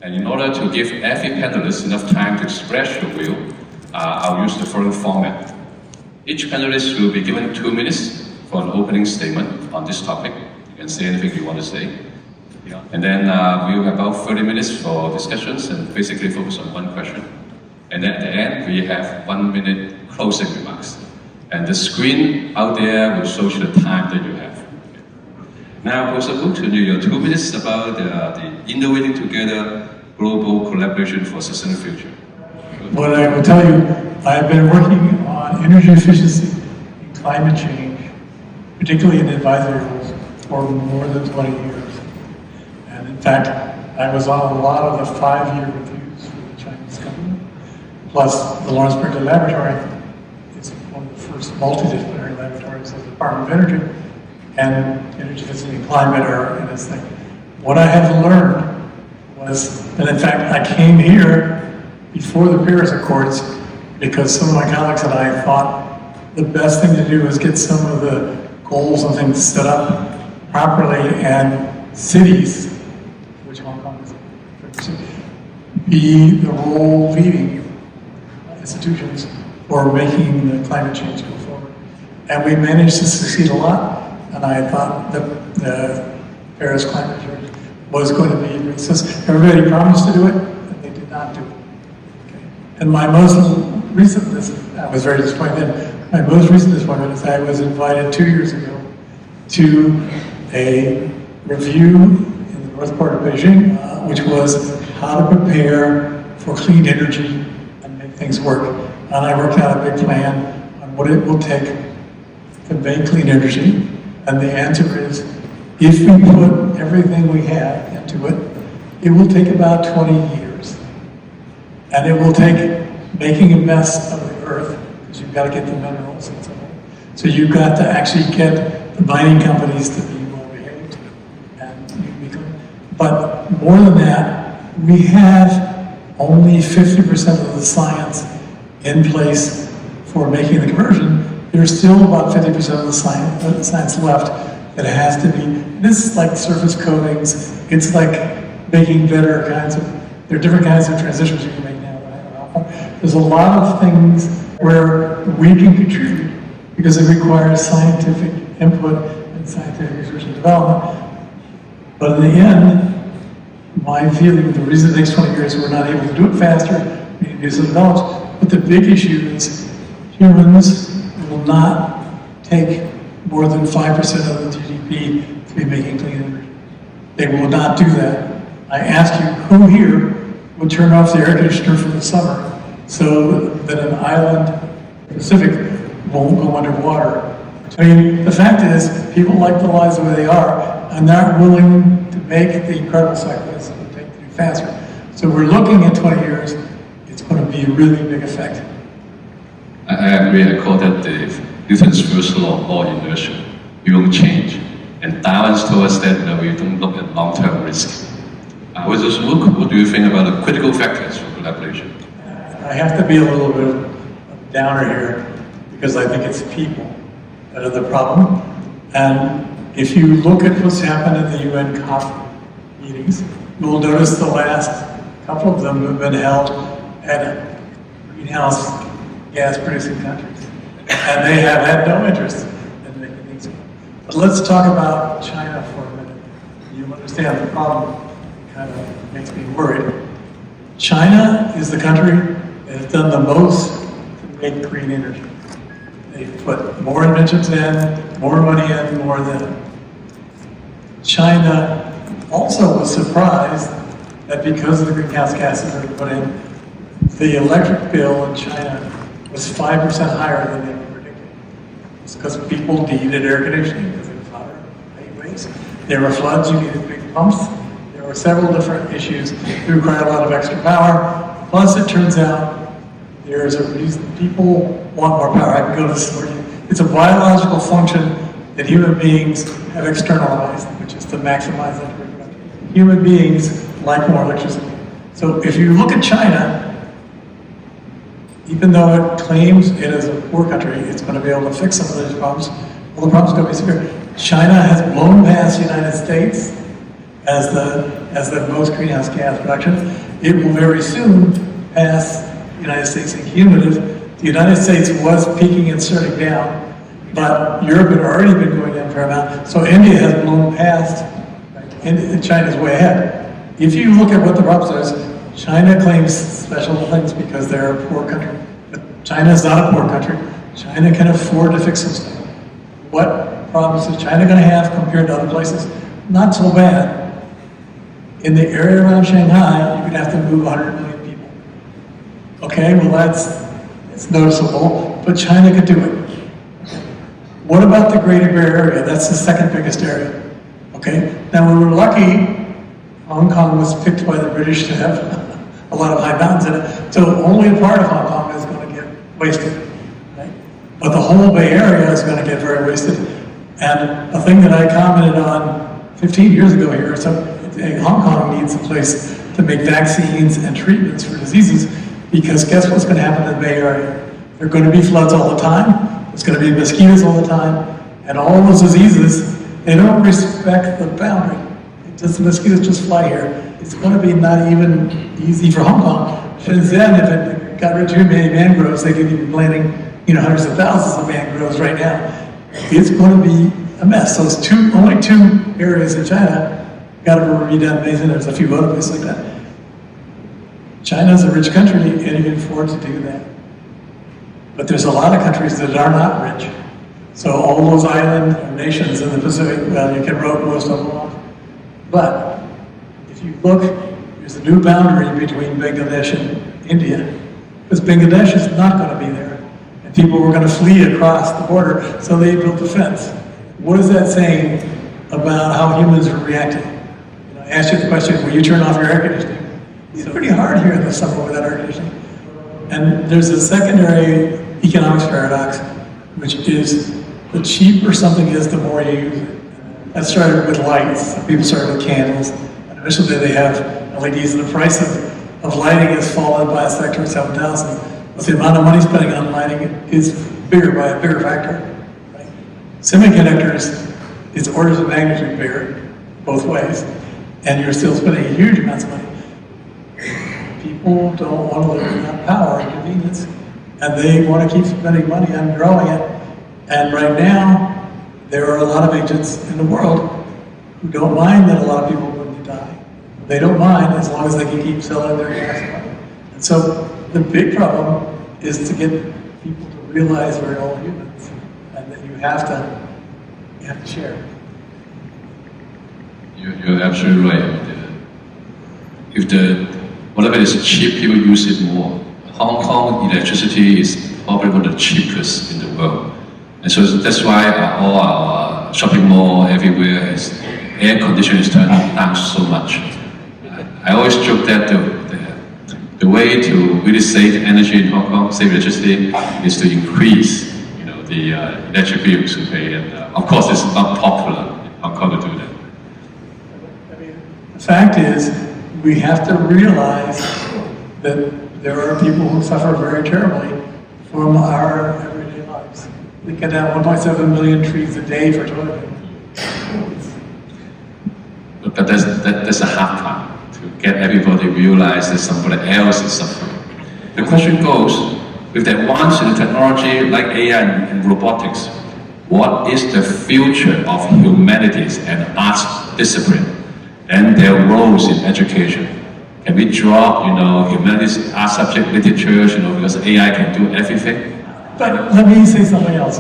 And in order to give every panelist enough time to express your view, I'll use the following format. Each panelist will be given 2 minutes for an opening statement on this topic. You can say anything you want to say. And then we'll have about 30 minutes for discussions and basically focus on one question. And then at the end, we have 1 minute closing remarks. And the screen out there will show you the time that you have. Now, Professor, continue your 2 minutes about the Innovating Together Global Collaboration for Sustainable Future. What I will tell you, I've been working on energy efficiency and climate change, particularly in advisory roles, for more than 20 years. And in fact, I was on a lot of the 5-year reviews for the Chinese government, plus the Lawrence Berkeley Laboratory. It's one of the first multidisciplinary laboratories of the Department of Energy, and energy efficiency and climate are in its thing. What I have learned was that, in fact, I came here before the Paris Accords because some of my colleagues and I thought the best thing to do was get some of the goals and things set up properly, and cities, which Hong Kong is, be the role leading institutions for making the climate change go forward. And we managed to succeed a lot, and I thought that the Paris Climate Change was going to be a great success. Everybody promised to do it, and they did not do it. Okay. And my most recent, I was very disappointed. My most recent disappointment is I was invited 2 years ago to a review in the north part of Beijing, which was how to prepare for clean energy and make things work. And I worked out a big plan on what it will take to make clean energy. And the answer is, if we put everything we have into it, it will take about 20 years. And it will take making a mess of the earth, because you've got to get the minerals and so on. So you've got to actually get the mining companies to be well behaved. But more than that, we have only 50% of the science in place for making the conversion. There's still about 50% of the science left that has to be. This is like surface coatings. It's like making better kinds of, there are different kinds of transitions you can make now. There's a lot of things where we can contribute because it requires scientific input and scientific research and development. But in the end, my feeling, the reason it takes 20 years we're not able to do it faster, we need to do something else. But the big issue is humans will not take more than 5% of the GDP to be making clean energy. They will not do that. I ask you, who here would turn off the air conditioner for the summer so that an island in the Pacific won't go underwater? I mean, the fact is, people like the lives the way they are, and they're willing to make the incredible sacrifices it would take to do faster. So we're looking at 20 years, it's going to be a really big effect. I agree. I call that the Newton's first law, or inertia. We won't change. And Darwin's told us that we don't look at long-term risk. What do you think about the critical factors for collaboration? I have to be a little bit of a downer here because I think it's people that are the problem. And if you look at what's happened at the UN COP meetings, you will notice the last couple of them have been held at greenhouse gas producing countries. And they have had no interest in making things happen. But let's talk about China for a minute. You understand the problem kind of makes me worried. China is the country that has done the most to make green energy. They've put more inventions in, more money in, more than. China also was surprised that because of the greenhouse gases that they put in, the electric bill in China was 5% higher than they predicted. It's because people needed air conditioning because it was hotter, heat waves. There were floods, you needed big pumps. There were several different issues that required a lot of extra power. Plus, it turns out there's a reason people want more power. I can go to this for you. It's a biological function that human beings have externalized, which is to maximize electrical production. Human beings like more electricity. So if you look at China, even though it claims it is a poor country, it's going to be able to fix some of those problems. Well, the problem's going to be severe. China has blown past the United States as has the most greenhouse gas production. It will very soon pass the United States in cumulative. The United States was peaking and starting down, but Europe had already been going down a fair amount. So India has blown past, and China's way ahead. If you look at what the problem is, China claims special things because they're a poor country. But China is not a poor country. China can afford to fix this thing. What problems is China going to have compared to other places? Not so bad. In the area around Shanghai, you're going to have to move 100 million people. Okay, well it's noticeable, but China could do it. What about the Greater Bay Area? That's the second biggest area. Okay, now we were lucky, Hong Kong was picked by the British to have a lot of high mountains in it, so only a part of Hong Kong is going to get wasted. Right? But the whole Bay Area is going to get very wasted. And a thing that I commented on 15 years ago here, so Hong Kong needs a place to make vaccines and treatments for diseases, because guess what's going to happen in the Bay Area? There are going to be floods all the time, there's going to be mosquitoes all the time, and all those diseases, they don't respect the boundary. The mosquitoes just fly here. It's going to be not even easy for Hong Kong. And then if it got rid of too many mangroves, they could be planting, hundreds of thousands of mangroves right now. It's going to be a mess. So it's only two areas in China got to be redone. Amazing. There's a few other places like that. China's a rich country and it can afford to do that. But there's a lot of countries that are not rich. So all those island nations in the Pacific, well, you can rope most of them off. But if you look, there's a new boundary between Bangladesh and India, because Bangladesh is not going to be there. And people were going to flee across the border, so they built a fence. What is that saying about how humans are reacting? I asked you the question, will you turn off your air conditioning? It's pretty hard here in the summer without air conditioning. And there's a secondary economics paradox, which is the cheaper something is, the more you use it. That started with lights. People started with candles. And eventually they have LEDs, and the price of lighting has fallen by a factor of 7,000. But the amount of money spending on lighting is bigger by a bigger factor. Right? Semiconductors is orders of magnitude bigger, both ways. And you're still spending huge amounts of money. People don't want to live without power and convenience. And they want to keep spending money on growing it. And right now, there are a lot of agents in the world who don't mind that a lot of people are going to die. They don't mind as long as they can keep selling their gas money. And so the big problem is to get people to realize we're all humans and that you have to share. You're absolutely right. Whatever is cheap, people use it more. Hong Kong electricity is probably one of the cheapest in the world. And so that's why all our shopping mall everywhere is air conditioning is turned down so much. I always joke that the way to really save energy in Hong Kong, save electricity, is to increase the electric bills we pay. And of course, it's not popular in Hong Kong to do that. The fact is, we have to realize that there are people who suffer very terribly from our everyday lives. We cut down 1.7 million trees a day for toilet paper. But that's a hard part, to get everybody to realize that somebody else is suffering. The question goes, with the advance in technology like AI and robotics, what is the future of humanities and arts discipline and their roles in education? Can we drop, humanities, art subject, literature, because AI can do everything? But let me say something else.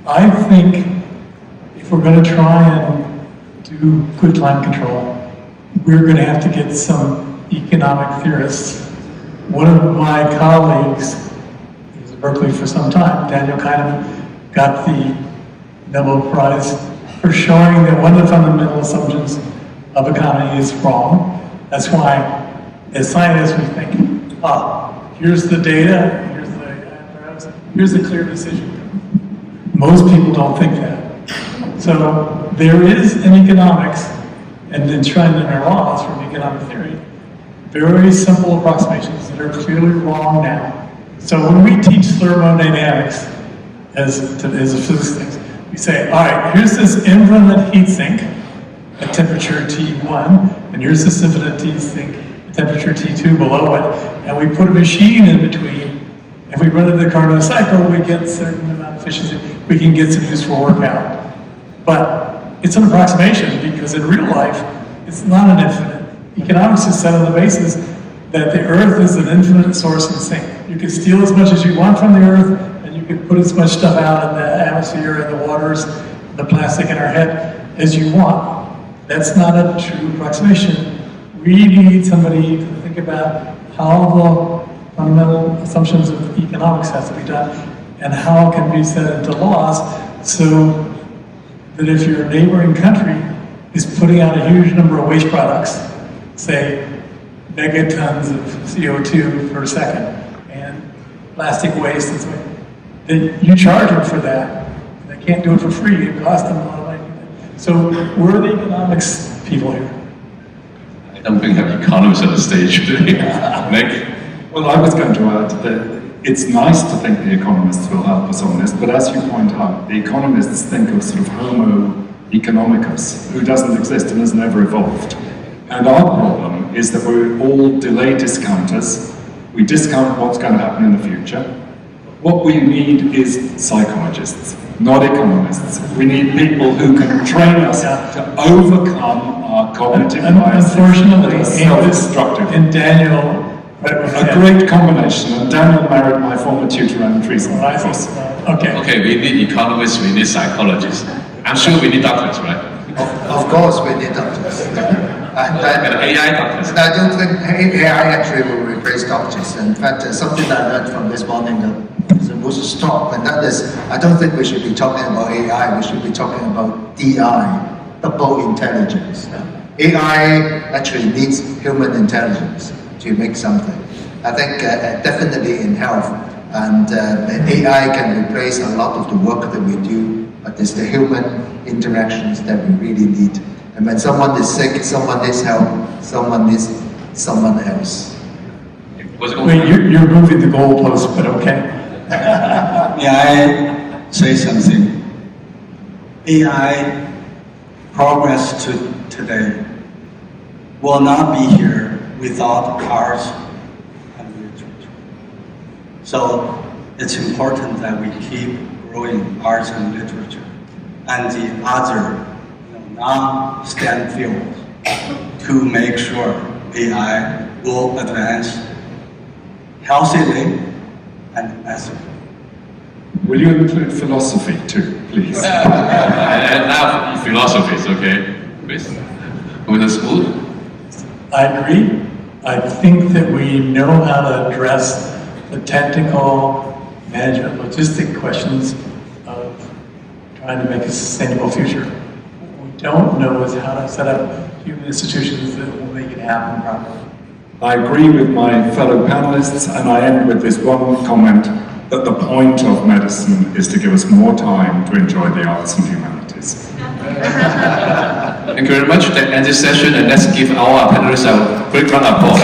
I think if we're going to try and do good climate control, we're going to have to get some economic theorists. One of my colleagues, he was at Berkeley for some time, Daniel Kahneman, got the Nobel Prize for showing that one of the fundamental assumptions of economy is wrong. That's why, as scientists, we think, here's the data, here's the clear decision. Most people don't think that. So there is in economics, and enshrined in our laws from economic theory, very simple approximations that are clearly wrong now. So when we teach thermodynamics as a physics thing, we say, all right, here's this infinite heat sink, at temperature T1, and your system at temperature T2 below it, and we put a machine in between. If we run the Carnot cycle, we get a certain amount of efficiency. We can get some useful work out. But it's an approximation, because in real life, it's not an infinite. Economics is set on the basis that the Earth is an infinite source and sink. You can steal as much as you want from the Earth, and you can put as much stuff out in the atmosphere and the waters, the plastic in our head, as you want. That's not a true approximation. We need somebody to think about how the fundamental assumptions of economics have to be done, and how it can be set into laws, so that if your neighboring country is putting out a huge number of waste products, say megatons of CO2 per second, and plastic waste, and so on, then you charge them for that. They can't do it for free. It costs them a lot of money. So we're the economics people here. I don't think we have economists on the stage today. Nick? Well, I was going to add that it's nice to think the economists will help us on this, but as you point out, the economists think of sort of Homo economicus, who doesn't exist and has never evolved. And our problem is that we're all delay discounters. We discount what's going to happen in the future. What we need is psychologists, not economists. We need people who can train us to overcome our cognitive biases. Unfortunately, self-destructive. in Daniel, A great combination, and Daniel married my former tutor and treason. Okay. Okay, we need economists, we need psychologists. I'm sure we need doctors, right? Of course, we need doctors. And AI doctors. I don't think AI actually will replace doctors. In fact, something I learned from this morning was a stop, and that is, I don't think we should be talking about AI, we should be talking about DI, double intelligence. AI actually needs human intelligence to make something. I think definitely in health, and AI can replace a lot of the work that we do, but it's the human interactions that we really need. And when someone is sick, someone needs help, someone needs someone else. Wait, you're moving the goalpost, but okay. May I say something? AI progress to today will not be here without arts and literature. So it's important that we keep growing arts and literature and the other non-STEM fields to make sure AI will advance healthily and ethically. Will you include philosophy too, please? And now philosophies, okay? With the school? I agree. I think that we know how to address the technical, management, logistic questions of trying to make a sustainable future. What we don't know is how to set up human institutions that will make it happen properly. I agree with my fellow panelists, and I end with this one comment, that the point of medicine is to give us more time to enjoy the arts and humanities. Thank you very much. That ends this session, and let's give our panelists a great round of applause.